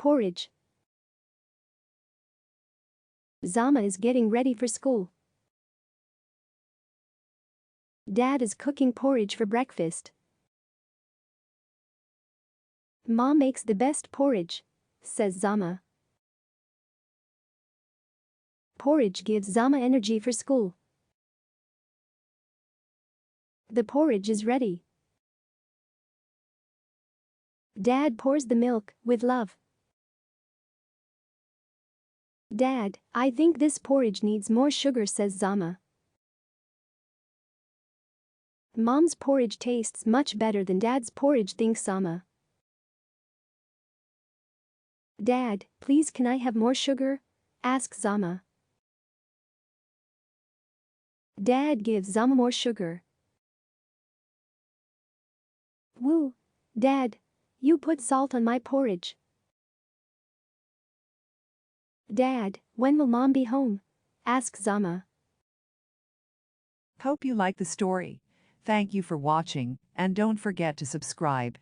Porridge. Zama is getting ready for school. Dad is cooking porridge for breakfast. Mom makes the best porridge, says Zama. Porridge gives Zama energy for school. The porridge is ready. Dad pours the milk with love. Dad, I think this porridge needs more sugar, says Zama. Mom's porridge tastes much better than Dad's porridge, thinks Zama. Dad, please can I have more sugar? Asks Zama. Dad gives Zama more sugar. Woo! Dad, you put salt on my porridge. Dad, when will Mom be home? Asks Zama. Hope you like the story. Thank you for watching, and don't forget to subscribe